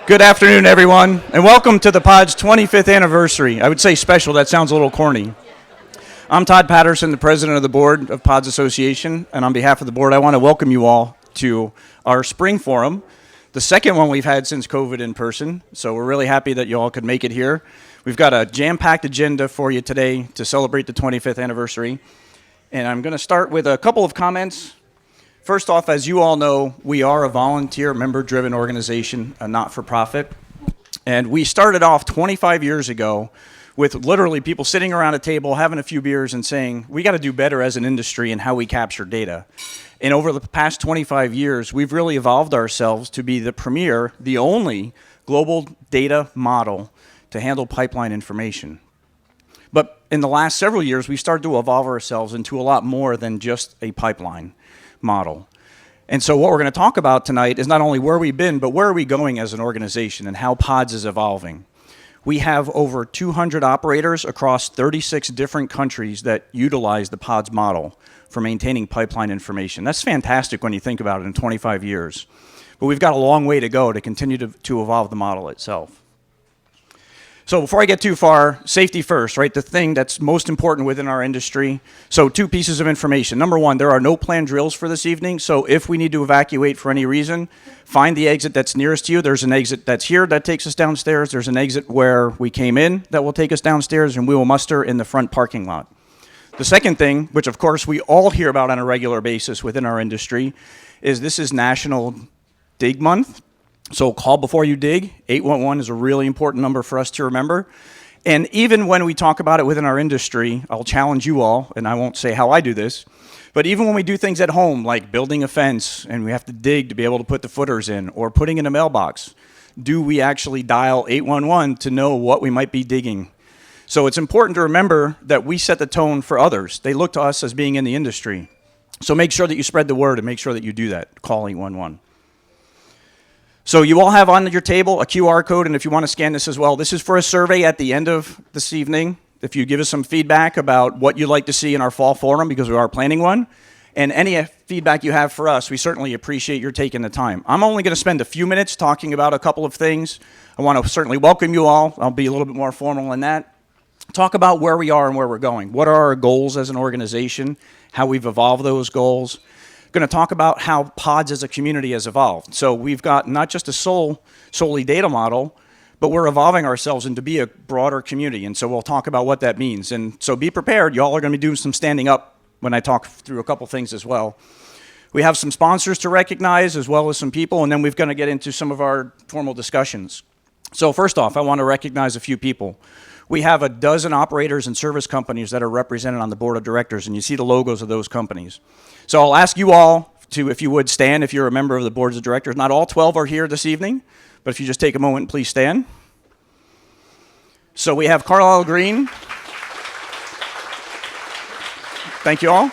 Good afternoon, everyone, and welcome to the PODS 25th anniversary. I would say special, that sounds a little corny. I'm Todd Patterson, the president of the board of PODS Association, and on behalf of the board, I want to welcome you all to our spring forum, the second one we've had since COVID in person, so we're really happy that you all could make it here. We've got a jam-packed agenda for you today to celebrate the 25th anniversary, and I'm going to start with a couple of comments. First off, as you all know, we are a volunteer, member-driven organization, a not-for-profit. And we started off 25 years ago with literally people sitting around a table, having a few beers, and saying, we got to do better as an industry in how we capture data. And over the past 25 years, we've really evolved ourselves to be the premier, the only global data model to handle pipeline information. But in the last several years, we started to evolve ourselves into a lot more than just a pipeline model. And so what we're going to talk about tonight is not only where we've been, but where are we going as an organization and how PODS is evolving. We have over 200 operators across 36 different countries that utilize the PODS model for maintaining pipeline information. That's fantastic when you think about it in 25 years. But we've got a long way to go to continue to evolve the model itself. So before I get too far, safety first, right? The thing that's most important within our industry. So two pieces of information. Number one, there are no planned drills for this evening. So if we need to evacuate for any reason, find the exit that's nearest to you. There's an exit that's here that takes us downstairs. There's an exit where we came in that will take us downstairs, and we will muster in the front parking lot. The second thing, which of course we all hear about on a regular basis within our industry, is this is National Dig Month. So call before you dig. 811 is a really important number for us to remember. And even when we talk about it within our industry, I'll challenge you all, and I won't say how I do this, but even when we do things at home, like building a fence, and we have to dig to be able to put the footers in, or putting in a mailbox, do we actually dial 811 to know what we might be digging? So it's important to remember that we set the tone for others. They look to us as being in the industry. So make sure that you spread the word and make sure that you do that, call 811. So you all have on your table a QR code, and if you want to scan this as well, this is for a survey at the end of this evening. If you give us some feedback about what you'd like to see in our fall forum, because we are planning one, and any feedback you have for us, we certainly appreciate your taking the time. I'm only going to spend a few minutes talking about a couple of things. I want to certainly welcome you all. I'll be a little bit more formal than that. Talk about where we are and where we're going. What are our goals as an organization, how we've evolved those goals. Going to talk about how PODS as a community has evolved. So we've got not just a solely data model, but we're evolving ourselves into be a broader community. And so we'll talk about what that means. And so be prepared. Y'all are going to be doing some standing up when I talk through a couple things as well. We have some sponsors to recognize as well as some people, and then we're going to get into some of our formal discussions. So first off, I want to recognize a few people. We have a dozen operators and service companies that are represented on the board of directors, and you see the logos of those companies. So I'll ask you all to, if you would, stand if you're a member of the boards of directors. Not all 12 are here this evening, but if you just take a moment, please stand. So we have Carlisle Green. Thank you all.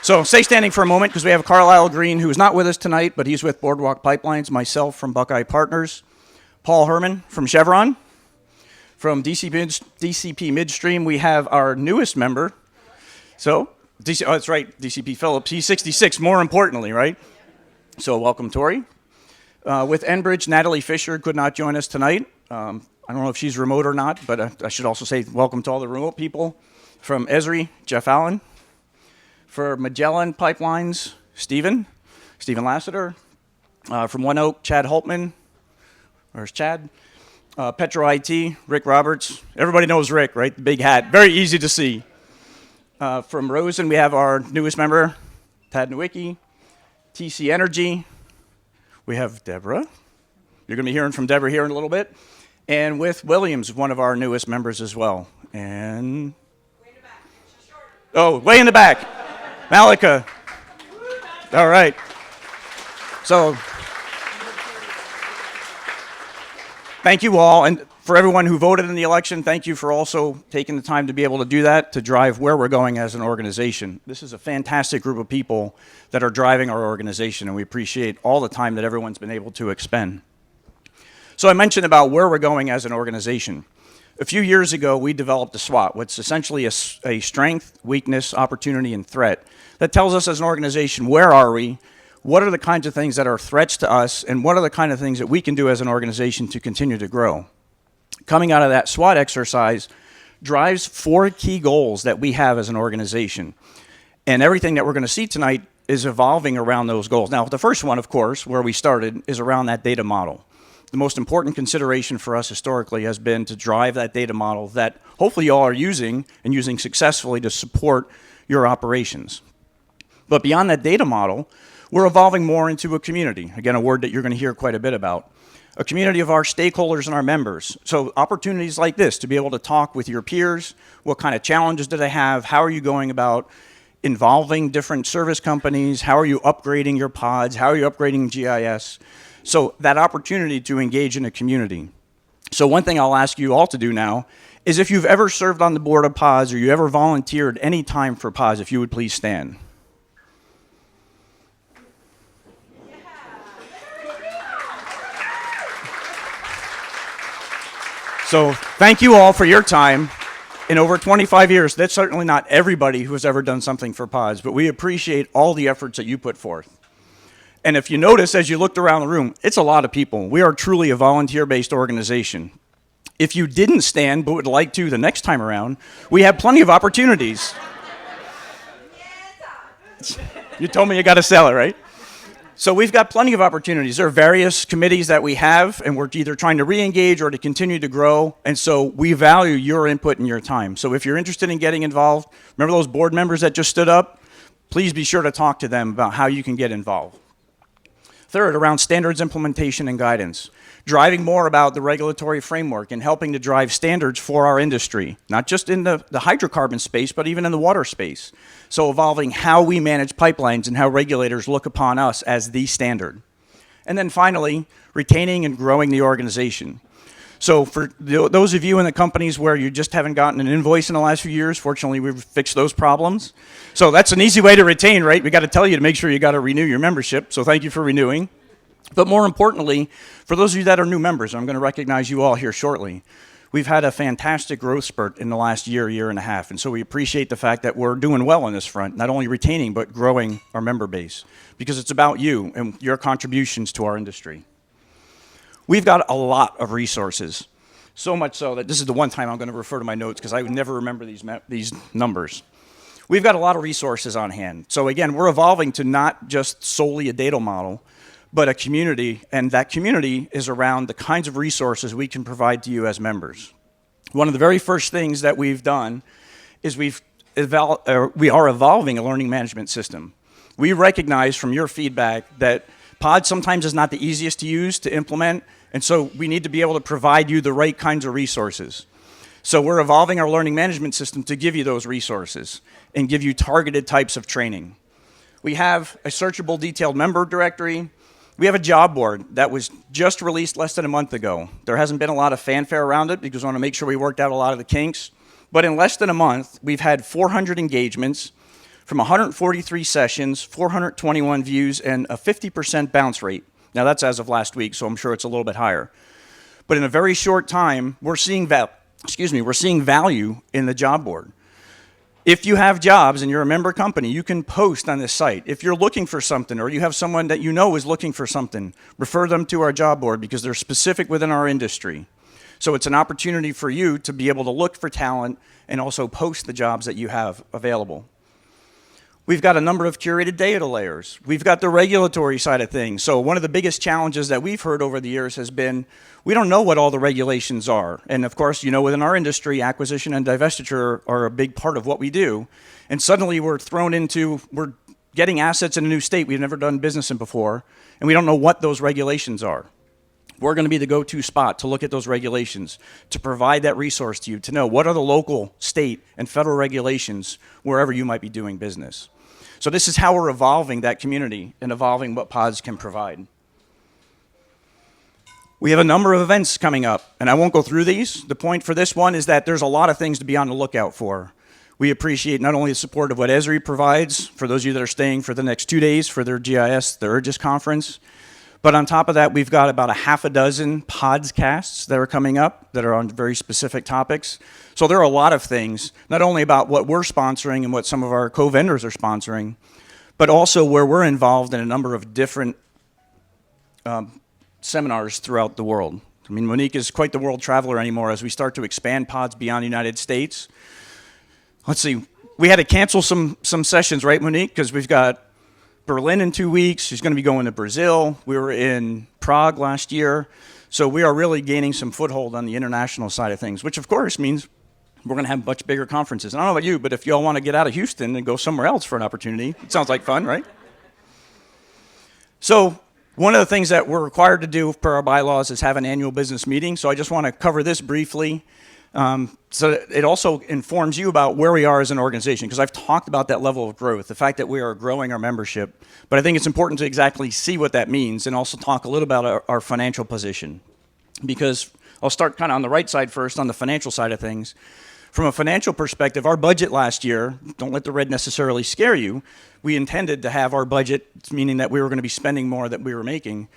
So stay standing for a moment because we have Carlisle Green, who is not with us tonight, but he's with Boardwalk Pipelines, myself from Buckeye Partners, Paul Herman from Chevron. From DCP Midstream, we have our newest member. So, that's right, DCP Phillips. He's 66, more importantly, right? So welcome, Tori. With Enbridge, Natalie Fisher could not join us tonight. I don't know if she's remote or not, but I should also say welcome to all the remote people. From ESRI, Jeff Allen. For Magellan Pipelines, Stephen Lassiter. From One Oak, Chad Holtman. Where's Chad? Petro IT, Rick Roberts. Everybody knows Rick, right? The big hat. Very easy to see. From Rosen, we have our newest member, Tad Nowicki. TC Energy, we have Deborah. You're going to be hearing from Deborah here in a little bit. And with Williams, one of our newest members as well. And way in the back. Oh, way in the back. Malika. All right. So thank you all, and for everyone who voted in the election, thank you for also taking the time to be able to do that, to drive where we're going as an organization. This is a fantastic group of people that are driving our organization, and we appreciate all the time that everyone's been able to expend. So I mentioned about where we're going as an organization. A few years ago, we developed a SWOT, which is essentially a strength, weakness, opportunity, and threat that tells us as an organization, where are we, what are the kinds of things that are threats to us, and what are the kind of things that we can do as an organization to continue to grow. Coming out of that SWOT exercise drives 4 key goals that we have as an organization. And everything that we're going to see tonight is evolving around those goals. Now, the first one, of course, where we started, is around that data model. The most important consideration for us historically has been to drive that data model that hopefully you all are using and using successfully to support your operations. But beyond that data model, we're evolving more into a community. Again, a word that you're going to hear quite a bit about. A community of our stakeholders and our members. So opportunities like this to be able to talk with your peers. What kind of challenges do they have? How are you going about involving different service companies? How are you upgrading your pods? How are you upgrading GIS? So that opportunity to engage in a community. So one thing I'll ask you all to do now is if you've ever served on the board of PODS or you ever volunteered any time for PODS, if you would please stand. So thank you all for your time. In over 25 years, that's certainly not everybody who has ever done something for PODS, but we appreciate all the efforts that you put forth. And if you notice, as you looked around the room, it's a lot of people. We are truly a volunteer-based organization. If you didn't stand but would like to the next time around, we have plenty of opportunities. You told me you got to sell it, right? So we've got plenty of opportunities. There are various committees that we have, and we're either trying to re-engage or to continue to grow, and so we value your input and your time. So if you're interested in getting involved, remember those board members that just stood up? Please be sure to talk to them about how you can get involved. Third, around standards implementation and guidance, driving more about the regulatory framework and helping to drive standards for our industry, not just in the hydrocarbon space, but even in the water space. So evolving how we manage pipelines and how regulators look upon us as the standard. And then finally, retaining and growing the organization. So for those of you in the companies where you just haven't gotten an invoice in the last few years, fortunately we've fixed those problems. So that's an easy way to retain, right? We got to tell you to make sure you got to renew your membership. So thank you for renewing. But more importantly, for those of you that are new members, I'm going to recognize you all here shortly. We've had a fantastic growth spurt in the last year and a half. And so we appreciate the fact that we're doing well on this front, not only retaining, but growing our member base. Because it's about you and your contributions to our industry. We've got a lot of resources, so much so that this is the one time I'm going to refer to my notes because I would never remember these numbers. We've got a lot of resources on hand. So again, we're evolving to not just solely a data model, but a community, and that community is around the kinds of resources we can provide to you as members. One of the very first things that we've done is we are evolving a learning management system. We recognize from your feedback that PODS sometimes is not the easiest to use, to implement, and so we need to be able to provide you the right kinds of resources. So we're evolving our learning management system to give you those resources and give you targeted types of training. We have a searchable detailed member directory. We have a job board that was just released less than a month ago. There hasn't been a lot of fanfare around it because we want to make sure we worked out a lot of the kinks. But in less than a month, we've had 400 engagements from 143 sessions, 421 views, and a 50% bounce rate. Now that's as of last week, so I'm sure it's a little bit higher. But in a very short time, we're seeing value in the job board. If you have jobs and you're a member company, you can post on this site. If you're looking for something or you have someone that you know is looking for something, refer them to our job board because they're specific within our industry. So it's an opportunity for you to be able to look for talent and also post the jobs that you have available. We've got a number of curated data layers. We've got the regulatory side of things. So one of the biggest challenges that we've heard over the years has been, we don't know what all the regulations are. And of course, you know, within our industry, acquisition and divestiture are a big part of what we do. And suddenly we're getting assets in a new state we've never done business in before, and we don't know what those regulations are. We're going to be the go-to spot to look at those regulations, to provide that resource to you, to know what are the local, state, and federal regulations wherever you might be doing business. So this is how we're evolving that community and evolving what PODS can provide. We have a number of events coming up, and I won't go through these. The point for this one is that there's a lot of things to be on the lookout for. We appreciate not only the support of what ESRI provides, for those of you that are staying for the next 2 days for their GIS, the URGIS conference, but on top of that, we've got about a half a dozen PODS casts that are coming up that are on very specific topics. So there are a lot of things, not only about what we're sponsoring and what some of our co-vendors are sponsoring, but also where we're involved in a number of different seminars throughout the world. I mean, Monique is quite the world traveler anymore as we start to expand PODS beyond the United States. Let's see, we had to cancel some sessions, right, Monique? Because we've got Berlin in 2 weeks. She's going to be going to Brazil. We were in Prague last year. So we are really gaining some foothold on the international side of things, which of course means we're going to have much bigger conferences. And I don't know about you, but if y'all want to get out of Houston and go somewhere else for an opportunity, it sounds like fun, right? So one of the things that we're required to do per our bylaws is have an annual business meeting. So I just want to cover this briefly. So it also informs you about where we are as an organization, because I've talked about that level of growth, the fact that we are growing our membership. But I think it's important to exactly see what that means and also talk a little about our financial position. Because I'll start kind of on the right side first, on the financial side of things. From a financial perspective, our budget last year, don't let the red necessarily scare you, we intended to have our budget, meaning that we were going to be spending more than we were making.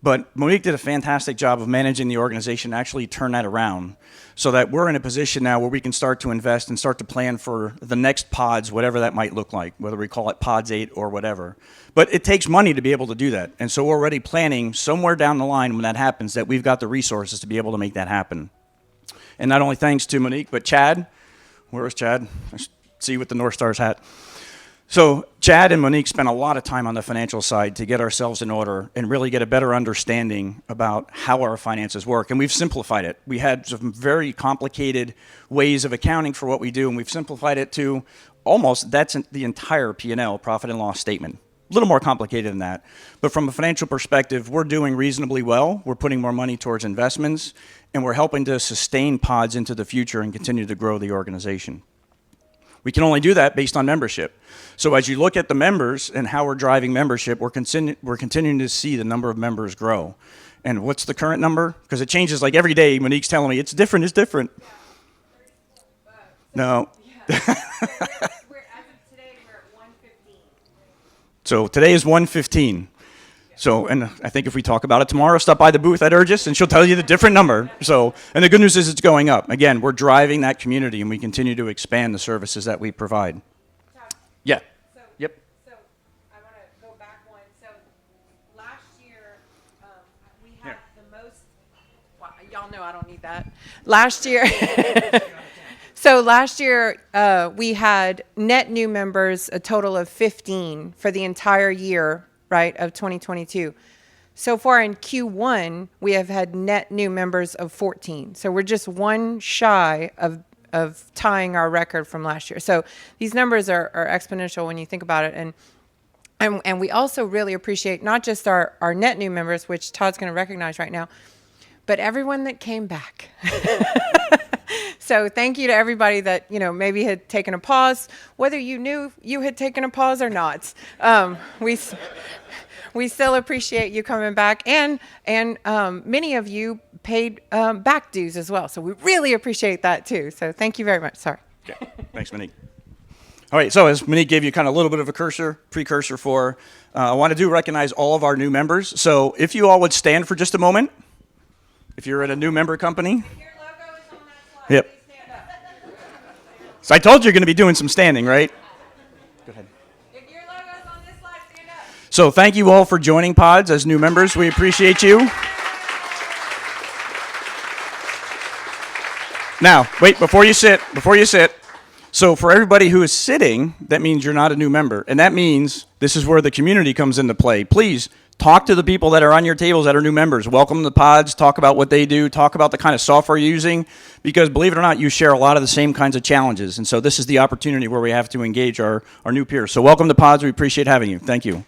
But Monique did a fantastic job of managing the organization to actually turn that around so that we're in a position now where we can start to invest and start to plan for the next PODS, whatever that might look like, whether we call it PODS 8 or whatever. But it takes money to be able to do that. And so we're already planning somewhere down the line when that happens that we've got the resources to be able to make that happen. And not only thanks to Monique, but Chad. Where is Chad? I see you with the North Stars hat. So Chad and Monique spent a lot of time on the financial side to get ourselves in order and really get a better understanding about how our finances work. And we've simplified it. We had some very complicated ways of accounting for what we do, and we've simplified it to almost, that's the entire P&L, profit and loss statement. A little more complicated than that. But from a financial perspective, we're doing reasonably well. We're putting more money towards investments, and we're helping to sustain PODS into the future and continue to grow the organization. We can only do that based on membership. So as you look at the members and how we're driving membership, we're continuing to see the number of members grow. And what's the current number? Because it changes like every day. Monique's telling me it's different, it's different. No. So today is 115. So, and I think if we talk about it tomorrow, stop by the booth at Urgis and she'll tell you the different number. So, and the good news is it's going up. Again, we're driving that community and we continue to expand the services that we provide. Todd, Yeah. So, Yep. So I want to go back one. So last year we had the most, well, y'all know I don't need that. Last year. So last year, we had net new members, a total of 15 for the entire year, right, of 2022. So far in Q1, we have had net new members of 14. So we're just one shy of tying our record from last year. So these numbers are exponential when you think about it. And we also really appreciate not just our net new members, which Todd's going to recognize right now, but everyone that came back. So thank you to everybody that, you know, maybe had taken a pause, whether you knew you had taken a pause or not. We still appreciate you coming back, and many of you paid back dues as well. So we really appreciate that too. So thank you very much. Sorry. Okay. Thanks, Monique. All right, so as Monique gave you kind of a little bit of a precursor for, I want to recognize all of our new members. So if you all would stand for just a moment, if you're at a new member company. Your logo is on that slide. Yep. Please stand up. So I told you you're going to be doing some standing, right? Go ahead. If your logo is on this slide, stand up. So thank you all for joining PODS as new members. We appreciate you. Now, wait, before you sit. So for everybody who is sitting, that means you're not a new member. And that means this is where the community comes into play. Please talk to the people that are on your tables that are new members. Welcome to PODS. Talk about what they do. Talk about the kind of software you're using. Because believe it or not, you share a lot of the same kinds of challenges. And so this is the opportunity where we have to engage our new peers. So welcome to PODS. We appreciate having you. Thank you.